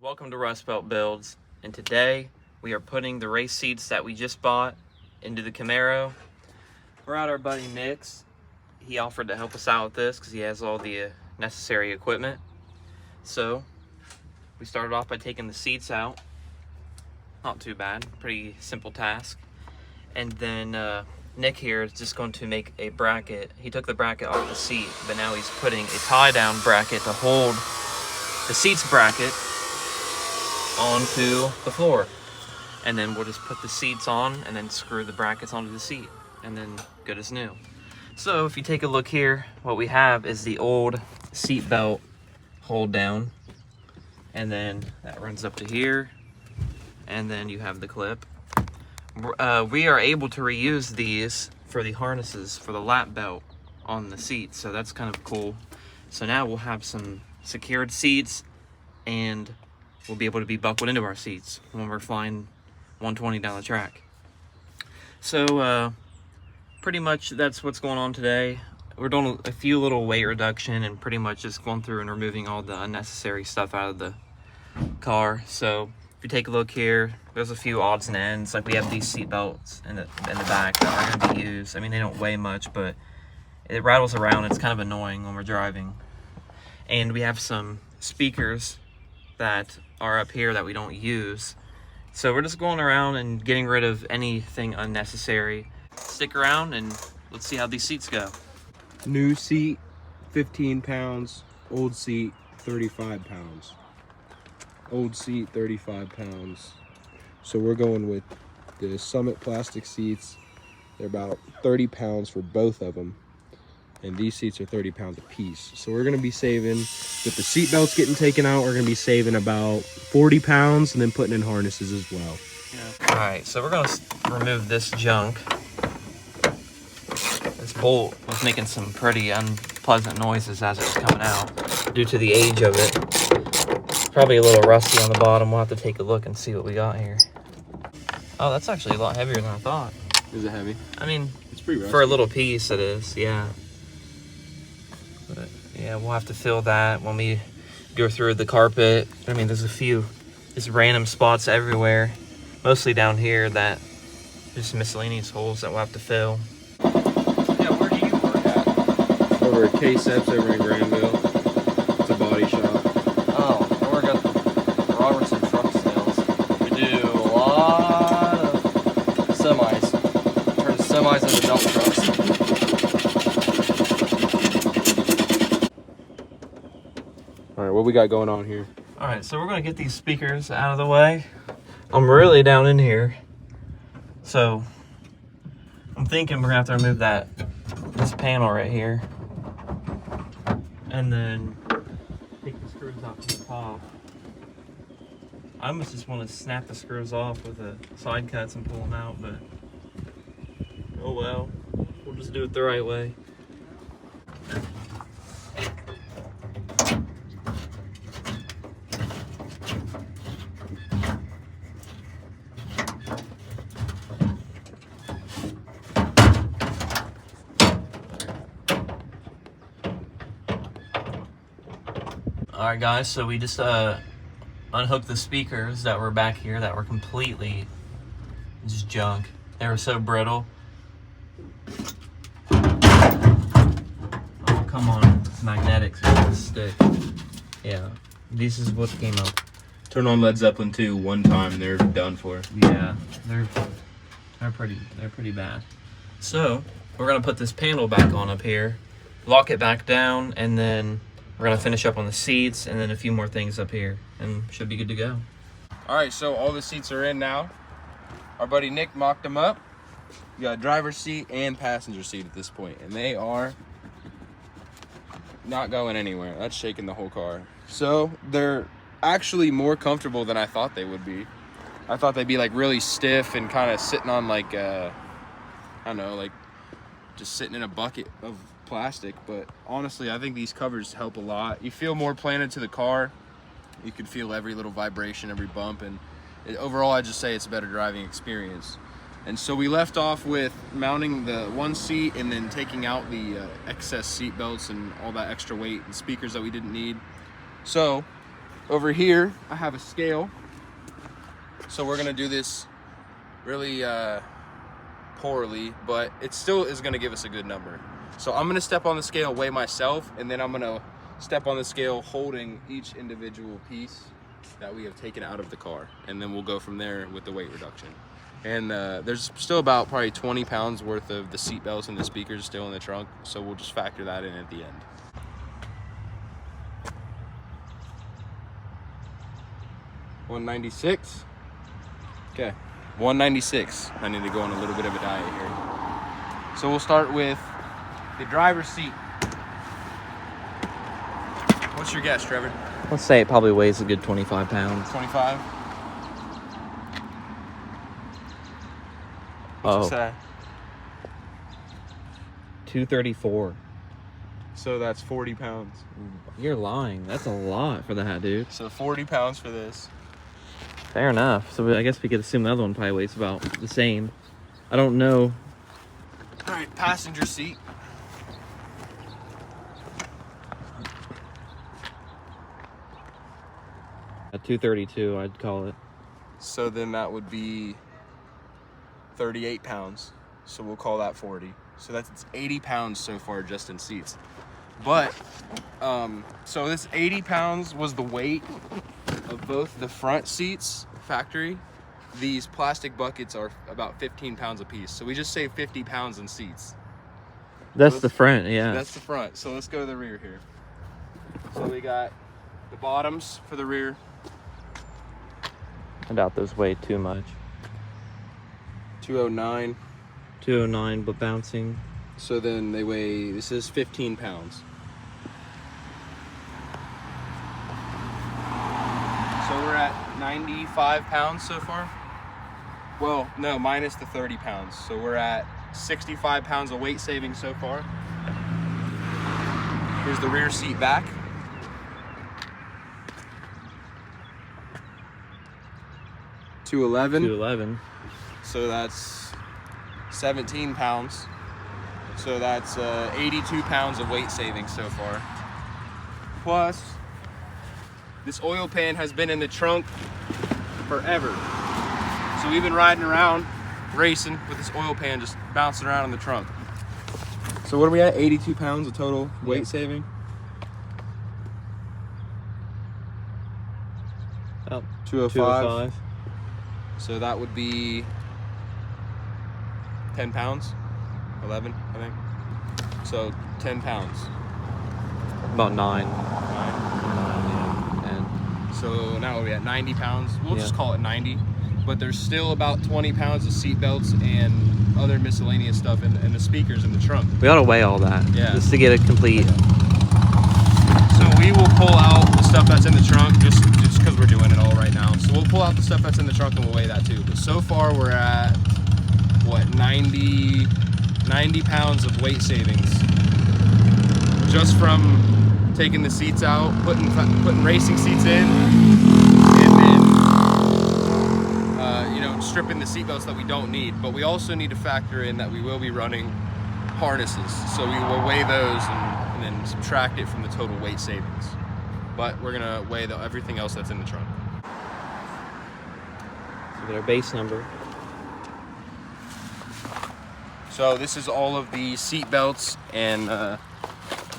Welcome to Rust Belt Builds, and today we are putting the race seats that we just bought into the Camaro. We're at our buddy Nick's. He offered to help us out with this because he has all the necessary equipment. So we started off by taking the seats out. Not too bad, pretty simple task. And then Nick here is just going to make a bracket. He took the bracket off the seat, but now he's putting a tie-down bracket to hold the seats bracket onto the floor, and then we'll just put the seats on and then screw the brackets onto the seat, and then good as new. So if you take a look here, what we have is the old seat belt hold down, and then that runs up to here, and then you have the clip. We are able to reuse these for the harnesses for the lap belt on the seats, so that's kind of cool. So now we'll have some secured seats, and we'll be able to be buckled into our seats when we're flying 120 down the track. So pretty much that's what's going on today. We're doing a few little weight reduction and pretty much just going through and removing all the unnecessary stuff out of the car. So if you take a look here, there's a few odds and ends. Like we have these seat belts in the back that are going to be used. I mean, they don't weigh much, but it rattles around. It's kind of annoying when we're driving. And we have some speakers that are up here that we don't use. So we're just going around and getting rid of anything unnecessary. Stick around and let's see how these seats go. New seat, 15 pounds. Old seat, 35 pounds. Old seat, 35 pounds. So we're going with the Summit plastic seats. They're about 30 pounds for both of them. And these seats are 30 pounds a piece. So we're gonna be saving, with the seat belts getting taken out, we're gonna be saving about 40 pounds and then putting in harnesses as well. Yeah. All right, so we're gonna remove this junk. This bolt was making some pretty unpleasant noises as it was coming out due to the age of it. It's probably a little rusty on the bottom. We'll have to take a look and see what we got here. Oh, that's actually a lot heavier than I thought. Is it heavy? I mean, it's pretty rusty. For a little piece it is, yeah. But yeah, we'll have to fill that when we go through the carpet. I mean, there's a few just random spots everywhere, mostly down here, that just miscellaneous holes that we'll have to fill. Yeah, where do you work at? Over at K-Seps over in Granville. It's a body shop. Oh, I work at the Robertson Truck Sales. We do a lot of semis. Turn semis into dump trucks. All right, what we got going on here? All right, so we're gonna get these speakers out of the way. I'm really down in here, so I'm thinking we're gonna have to remove this panel right here, and then take the screws off from the top. I almost just want to snap the screws off with the side cuts and pull them out, but oh well, we'll just do it the right way. Alright guys, so we just unhooked the speakers that were back here that were completely just junk. They were so brittle. Oh, come on, it's magnetics, it's gonna stick. Yeah, this is what came up. Turn on Led Zeppelin 2 one time, they're done for. Yeah, they're pretty bad. So we're gonna put this panel back on up here, lock it back down, and then we're gonna finish up on the seats and then a few more things up here, and should be good to go. All right, so all the seats are in now. Our buddy Nick mocked them up. You got driver's seat and passenger seat at this point, and they are not going anywhere. That's shaking the whole car. So they're actually more comfortable than I thought they would be. I thought they'd be like really stiff and kind of sitting on like, I don't know, like just sitting in a bucket of plastic, but honestly I think these covers help a lot. You feel more planted to the car. You can feel every little vibration, every bump, and overall I just say it's a better driving experience. And so we left off with mounting the one seat and then taking out the excess seat belts and all that extra weight and speakers that we didn't need. So over here, I have a scale. So we're gonna do this really poorly, but it still is gonna give us a good number. So I'm gonna step on the scale, weigh myself, and then I'm gonna step on the scale holding each individual piece that we have taken out of the car. And then we'll go from there with the weight reduction. And there's still about probably 20 pounds worth of the seat belts and the speakers still in the trunk. So we'll just factor that in at the end. $196. Okay, 196. I need to go on a little bit of a diet here. So we'll start with the driver's seat. What's your guess, Trevor? Let's say it probably weighs a good 25 pounds. 25? Oh. What's that? 234. So that's 40 pounds. You're lying. That's a lot for that, dude. So 40 pounds for this. Fair enough. So I guess we could assume the other one probably weighs about the same. I don't know. All right, passenger seat. A 232, I'd call it. So then that would be 38 pounds. So we'll call that 40. So it's 80 pounds so far just in seats. But, so this 80 pounds was the weight of both the front seats, factory. These plastic buckets are about 15 pounds a piece. So we just saved 50 pounds in seats. That's the front, yeah. That's the front. So let's go to the rear here. So we got the bottoms for the rear. I doubt those weigh too much. 209. 209, but bouncing. So then they weigh, this is 15 pounds. So we're at 95 pounds so far. Well, no, minus the 30 pounds. So we're at 65 pounds of weight saving so far. Here's the rear seat back. $211. So that's 17 pounds. So that's 82 pounds of weight saving so far. Plus, this oil pan has been in the trunk forever. So we've been riding around, racing with this oil pan just bouncing around in the trunk. So what are we at? 82 pounds of total weight saving? Oh, 205. So that would be 10 pounds, 11, I think. So 10 pounds. About 9. 9. And So now we're at 90 pounds. We'll Yeah. just call it 90. But there's still about 20 pounds of seat belts and other miscellaneous stuff and the speakers in the trunk. we ought to weigh all that. Yeah. Just to get a complete. So we will pull out the stuff that's in the trunk just because we're doing it all right now. So we'll pull out the stuff that's in the trunk and we'll weigh that too. But so far we're at, what, 90 pounds of weight savings. Just from taking the seats out, putting racing seats in, and then, stripping the seat belts that we don't need. But we also need to factor in that we will be running harnesses. So we will weigh those and then subtract it from the total weight savings. But we're gonna weigh everything else that's in the trunk. So get our base number. So this is all of the seat belts and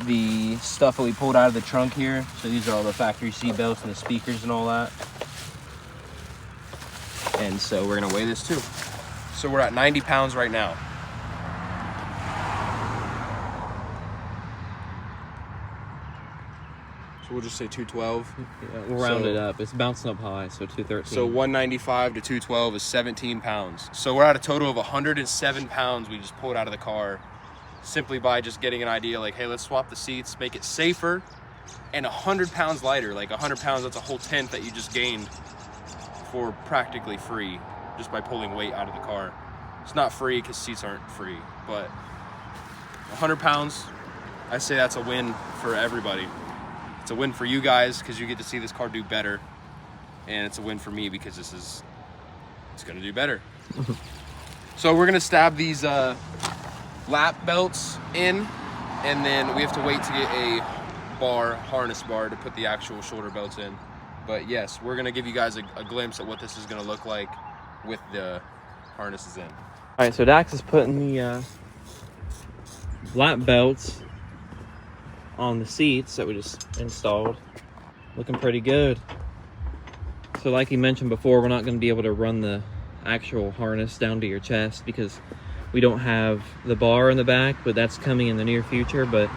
the stuff that we pulled out of the trunk here. So these are all the factory seat belts and the speakers and all that. And so we're gonna weigh this too. So we're at 90 pounds right now. So we'll just say 212. Yeah, we'll round it up. It's bouncing up high, so 213. So 195 to 212 is 17 pounds. So we're at a total of 107 pounds we just pulled out of the car simply by just getting an idea like, hey, let's swap the seats, make it safer, and 100 pounds lighter. Like 100 pounds, that's a whole tent that you just gained for practically free just by pulling weight out of the car. It's not free because seats aren't free, but 100 pounds, I say that's a win for everybody. It's a win for you guys because you get to see this car do better, and it's a win for me because it's gonna do better. So we're gonna stab these lap belts in, and then we have to wait to get a harness bar to put the actual shoulder belts in. But yes, we're gonna give you guys a glimpse at what this is gonna look like with the harnesses in. All right, so Dax is putting the lap belts on the seats that we just installed. Looking pretty good. So like he mentioned before, we're not going to be able to run the actual harness down to your chest because we don't have the bar in the back, but that's coming in the near future. But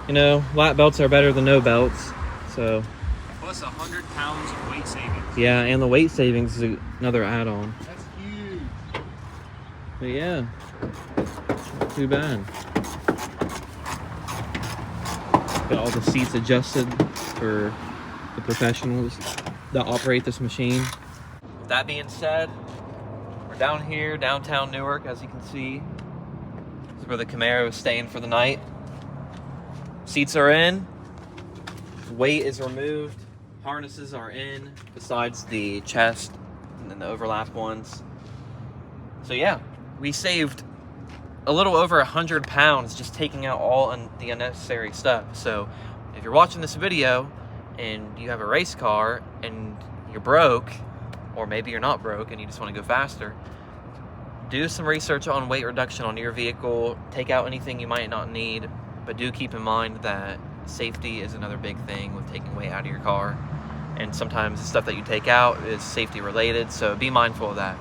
you know, lap belts are better than no belts. So Plus 100 pounds of weight savings. yeah, and the weight savings is another add-on. That's huge. But yeah, not too bad. Got all the seats adjusted for the professionals that operate this machine. That being said, we're down here, downtown Newark, as you can see. This is where the Camaro is staying for the night. Seats are in, weight is removed, harnesses are in, besides the chest and then the overlap ones. So yeah, we saved a little over 100 pounds just taking out all the unnecessary stuff. So if you're watching this video and you have a race car and you're broke, or maybe you're not broke and you just want to go faster, do some research on weight reduction on your vehicle. Take out anything you might not need, but do keep in mind that safety is another big thing with taking weight out of your car. And sometimes the stuff that you take out is safety related, so be mindful of that.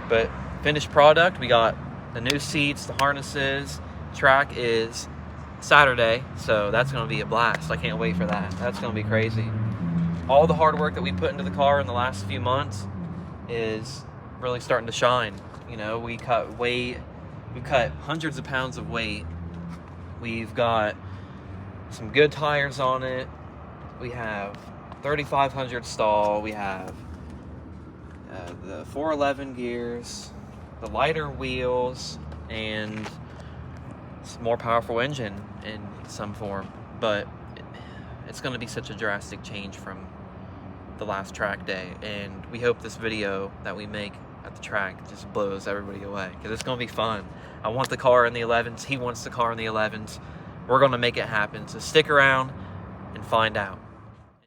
But finished product, we got the new seats, the harnesses. Track is Saturday, so that's going to be a blast. I can't wait for that. That's going to be crazy. All the hard work that we put into the car in the last few months is really starting to shine. You know, we cut weight, we cut hundreds of pounds of weight. We've got some good tires on it. We have 3,500 stall. We have the 411 gears, the lighter wheels, and some more powerful engine in some form. But it's going to be such a drastic change from the last track day, and we hope this video that we make at the track just blows everybody away, because it's going to be fun. I want the car in the 11s, he wants the car in the 11s. We're going to make it happen, so stick around and find out.